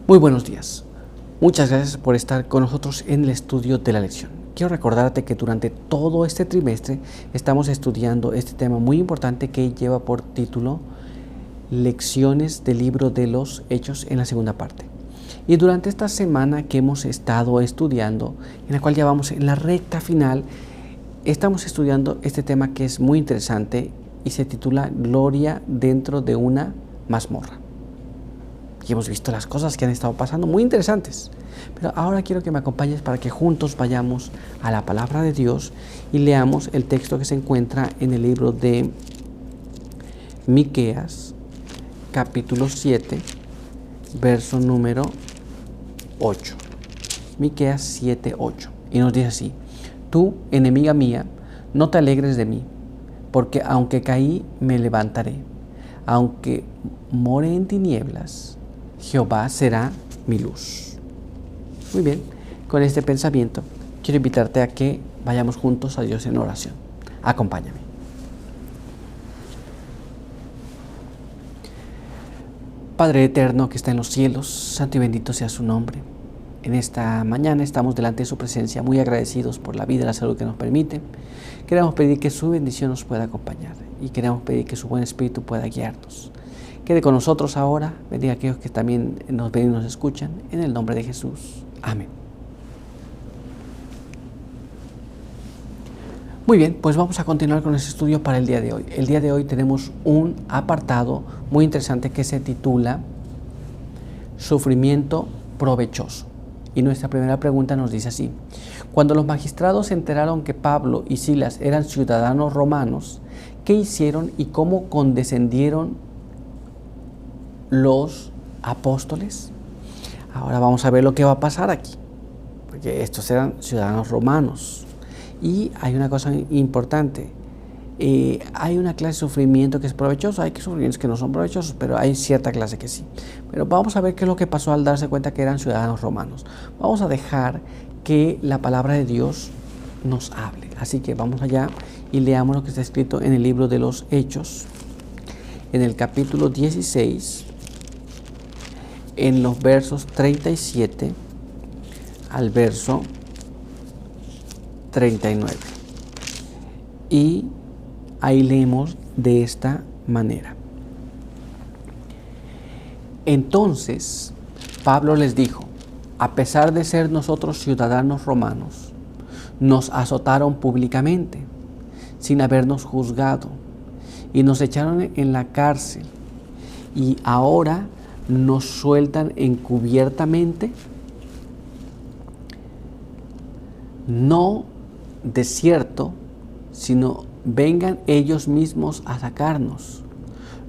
Muy buenos días. Muchas gracias por estar con nosotros en el estudio de la lección. Quiero recordarte que durante todo este trimestre estamos estudiando este tema muy importante que lleva por título Lecciones del libro de los Hechos en la segunda parte. Y durante esta semana que hemos estado estudiando, en la cual ya vamos en la recta final, estamos estudiando este tema que es muy interesante y se titula Gloria dentro de una mazmorra. Y hemos visto las cosas que han estado pasando, muy interesantes. Pero ahora quiero que me acompañes para que juntos vayamos a la palabra de Dios y leamos el texto que se encuentra en el libro de Miqueas, capítulo 7, verso número 8. Miqueas 7, 8. Y nos dice así: Tú, enemiga mía, no te alegres de mí, porque aunque caí, me levantaré. Aunque more en tinieblas, Jehová será mi luz. Muy bien, con este pensamiento quiero invitarte a que vayamos juntos a Dios en oración. Acompáñame. Padre eterno que está en los cielos, santo y bendito sea su nombre. En esta mañana estamos delante de su presencia muy agradecidos por la vida y la salud que nos permite. Queremos pedir que su bendición nos pueda acompañar y queremos pedir que su buen espíritu pueda guiarnos. Quede con nosotros ahora, bendiga a aquellos que también nos ven y nos escuchan, en el nombre de Jesús. Amén. Muy bien, pues vamos a continuar con este estudio para el día de hoy. El día de hoy tenemos un apartado muy interesante que se titula Sufrimiento provechoso. Y nuestra primera pregunta nos dice así: Cuando los magistrados se enteraron que Pablo y Silas eran ciudadanos romanos, ¿qué hicieron y cómo condescendieron los apóstoles? Ahora vamos a ver lo que va a pasar aquí, porque estos eran ciudadanos romanos. Y hay una cosa importante, hay una clase de sufrimiento que es provechoso, hay sufrimientos que no son provechosos, pero hay cierta clase que sí. Pero vamos a ver qué es lo que pasó al darse cuenta que eran ciudadanos romanos. Vamos a dejar que la palabra de Dios nos hable. Así que vamos allá y leamos lo que está escrito en el libro de los Hechos, en el capítulo 16, en los versos 37 al verso 39. Y ahí leemos de esta manera: Entonces Pablo les dijo: a pesar de ser nosotros ciudadanos romanos, nos azotaron públicamente, sin habernos juzgado, y nos echaron en la cárcel, y ahora nos sueltan encubiertamente. No de cierto, sino vengan ellos mismos a sacarnos.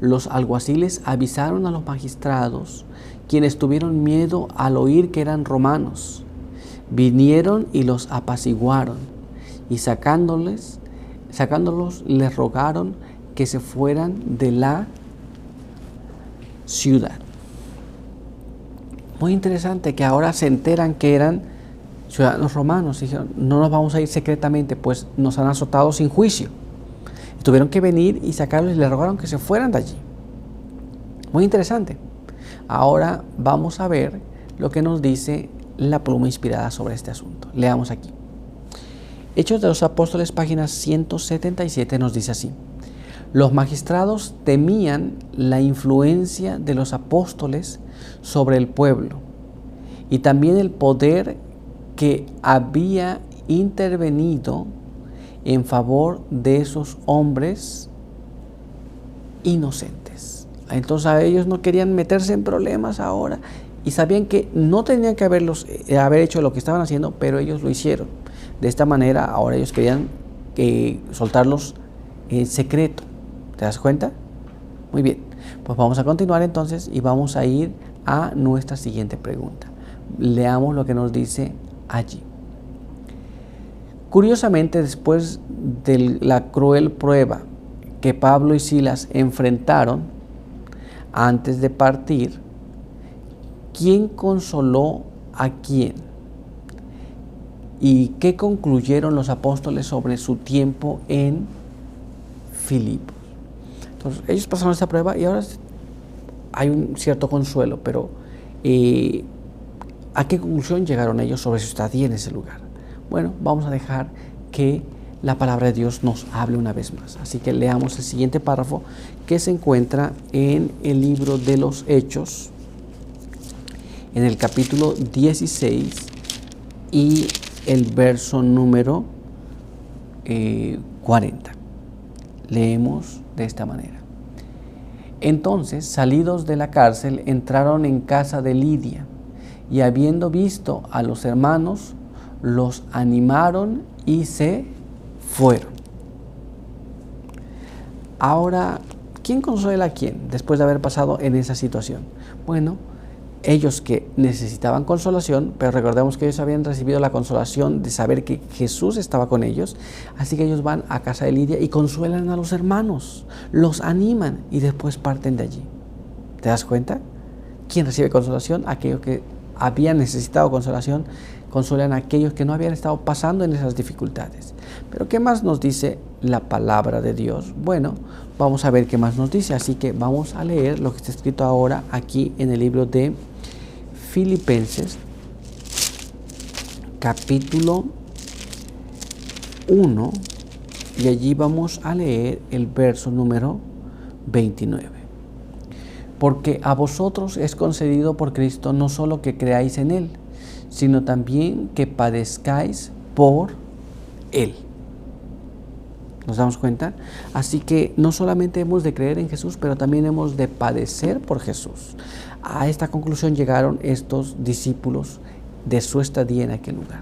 Los alguaciles avisaron a los magistrados, quienes tuvieron miedo al oír que eran romanos. Vinieron y los apaciguaron, y sacándolos les rogaron que se fueran de la ciudad. Muy interesante que ahora se enteran que eran ciudadanos romanos. Dijeron: no nos vamos a ir secretamente, pues nos han azotado sin juicio. Tuvieron que venir y sacarlos y les rogaron que se fueran de allí. Muy interesante. Ahora vamos a ver lo que nos dice la pluma inspirada sobre este asunto. Leamos aquí. Hechos de los Apóstoles, página 177, nos dice así: Los magistrados temían la influencia de los apóstoles sobre el pueblo y también el poder que había intervenido en favor de esos hombres inocentes. Entonces a ellos no querían meterse en problemas ahora y sabían que no tenían que haber hecho lo que estaban haciendo, pero ellos lo hicieron. De esta manera ahora ellos querían soltarlos en secreto. ¿Te das cuenta? Muy bien, pues vamos a continuar entonces y vamos a ir a nuestra siguiente pregunta. Leamos lo que nos dice allí. Curiosamente, después de la cruel prueba que Pablo y Silas enfrentaron antes de partir, ¿quién consoló a quién? ¿Y qué concluyeron los apóstoles sobre su tiempo en Filipos? Entonces, ellos pasaron esta prueba y ahora hay un cierto consuelo, pero ¿A qué conclusión llegaron ellos sobre su estadía en ese lugar? Bueno, vamos a dejar que la palabra de Dios nos hable una vez más. Así que leamos el siguiente párrafo que se encuentra en el libro de los Hechos, en el capítulo 16 y el verso número 40. Leemos de esta manera. Entonces, salidos de la cárcel, entraron en casa de Lidia, y habiendo visto a los hermanos, los animaron y se fueron. Ahora, ¿quién consuela a quién después de haber pasado en esa situación? Bueno, ellos que necesitaban consolación, pero recordemos que ellos habían recibido la consolación de saber que Jesús estaba con ellos, así que ellos van a casa de Lidia y consuelan a los hermanos, los animan y después parten de allí. ¿Te das cuenta? ¿Quién recibe consolación? Aquellos que habían necesitado consolación, consuelan a aquellos que no habían estado pasando en esas dificultades. Pero ¿qué más nos dice la palabra de Dios? Bueno, vamos a ver qué más nos dice, así que vamos a leer lo que está escrito ahora aquí en el libro de Filipenses, capítulo 1, y allí vamos a leer el verso número 29. Porque a vosotros es concedido por Cristo no solo que creáis en Él, sino también que padezcáis por Él. ¿Nos damos cuenta? Así que no solamente hemos de creer en Jesús, pero también hemos de padecer por Jesús. A esta conclusión llegaron estos discípulos de su estadía en aquel lugar.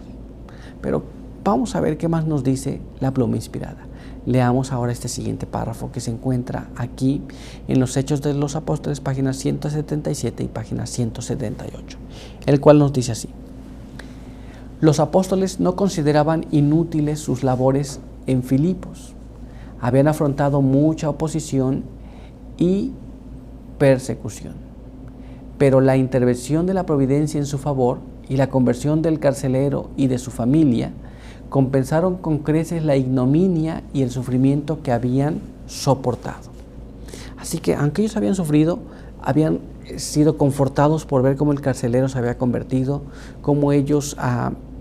Pero vamos a ver qué más nos dice la pluma inspirada. Leamos ahora este siguiente párrafo que se encuentra aquí en los Hechos de los Apóstoles, páginas 177 y página 178, el cual nos dice así. Los apóstoles no consideraban inútiles sus labores en Filipos. Habían afrontado mucha oposición y persecución, pero la intervención de la providencia en su favor y la conversión del carcelero y de su familia compensaron con creces la ignominia y el sufrimiento que habían soportado. Así que aunque ellos habían sufrido, habían sido confortados por ver cómo el carcelero se había convertido, cómo ellos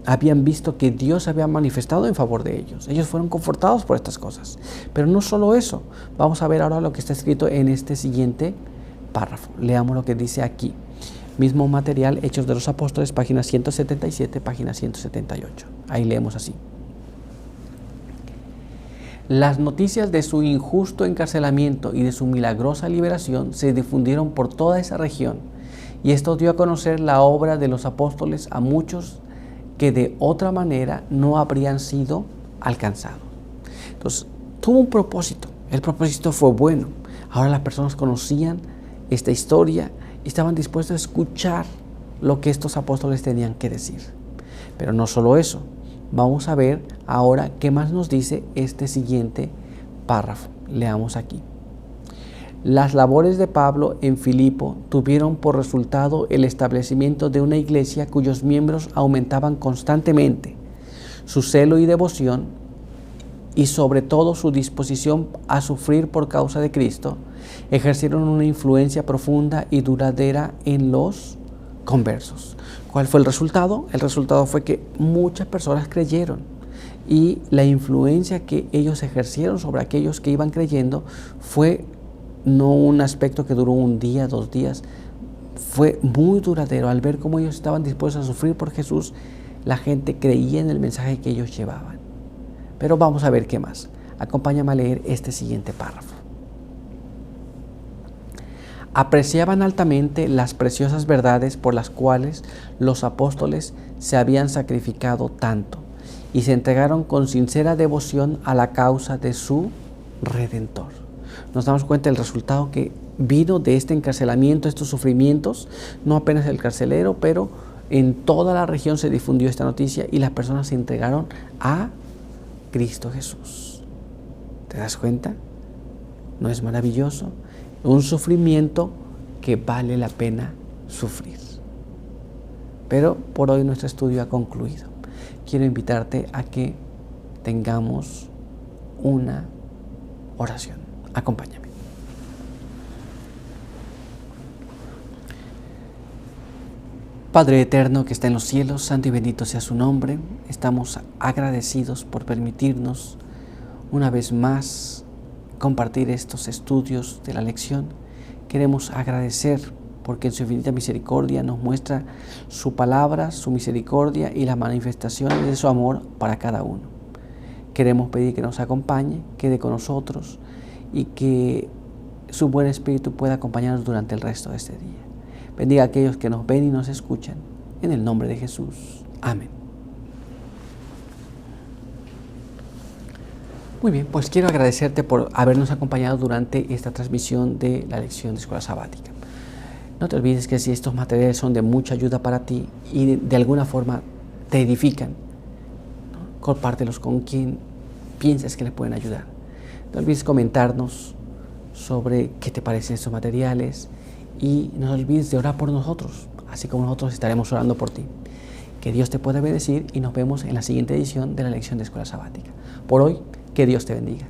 habían visto que Dios había manifestado en favor de ellos. Ellos fueron confortados por estas cosas. Pero no solo eso, vamos a ver ahora lo que está escrito en este siguiente párrafo. Leamos lo que dice aquí. Mismo material, Hechos de los Apóstoles, página 177, página 178. Ahí leemos así. Las noticias de su injusto encarcelamiento y de su milagrosa liberación se difundieron por toda esa región, y esto dio a conocer la obra de los apóstoles a muchos que de otra manera no habrían sido alcanzados. Entonces, tuvo un propósito. El propósito fue bueno. Ahora las personas conocían esta historia y estaban dispuestos a escuchar lo que estos apóstoles tenían que decir. Pero no solo eso. Vamos a ver ahora qué más nos dice este siguiente párrafo. Leamos aquí. Las labores de Pablo en Filipo tuvieron por resultado el establecimiento de una iglesia cuyos miembros aumentaban constantemente. Su celo y devoción, y sobre todo su disposición a sufrir por causa de Cristo, ejercieron una influencia profunda y duradera en los conversos. ¿Cuál fue el resultado? El resultado fue que muchas personas creyeron, y la influencia que ellos ejercieron sobre aquellos que iban creyendo fue no un aspecto que duró un día, 2 días, fue muy duradero. Al ver cómo ellos estaban dispuestos a sufrir por Jesús, la gente creía en el mensaje que ellos llevaban. Pero vamos a ver qué más. Acompáñame a leer este siguiente párrafo. Apreciaban altamente las preciosas verdades por las cuales los apóstoles se habían sacrificado tanto, y se entregaron con sincera devoción a la causa de su Redentor. Nos damos cuenta del resultado que vino de este encarcelamiento, estos sufrimientos, no apenas el carcelero, pero en toda la región se difundió esta noticia y las personas se entregaron a Cristo Jesús. ¿Te das cuenta? ¿No es maravilloso? Un sufrimiento que vale la pena sufrir. Pero por hoy nuestro estudio ha concluido. Quiero invitarte a que tengamos una oración. Acompáñame. Padre eterno que está en los cielos, santo y bendito sea su nombre. Estamos agradecidos por permitirnos una vez más compartir estos estudios de la lección. Queremos agradecer porque en su infinita misericordia nos muestra su palabra, su misericordia y las manifestaciones de su amor para cada uno. Queremos pedir que nos acompañe, quede con nosotros y que su buen espíritu pueda acompañarnos durante el resto de este día. Bendiga a aquellos que nos ven y nos escuchan. En el nombre de Jesús. Amén. Muy bien, pues quiero agradecerte por habernos acompañado durante esta transmisión de la lección de Escuela Sabática. No te olvides que si estos materiales son de mucha ayuda para ti y de alguna forma te edifican, ¿no?, compártelos con quien pienses que le pueden ayudar. No olvides comentarnos sobre qué te parecen estos materiales y no olvides de orar por nosotros, así como nosotros estaremos orando por ti. Que Dios te pueda bendecir y nos vemos en la siguiente edición de la lección de Escuela Sabática. Por hoy, que Dios te bendiga.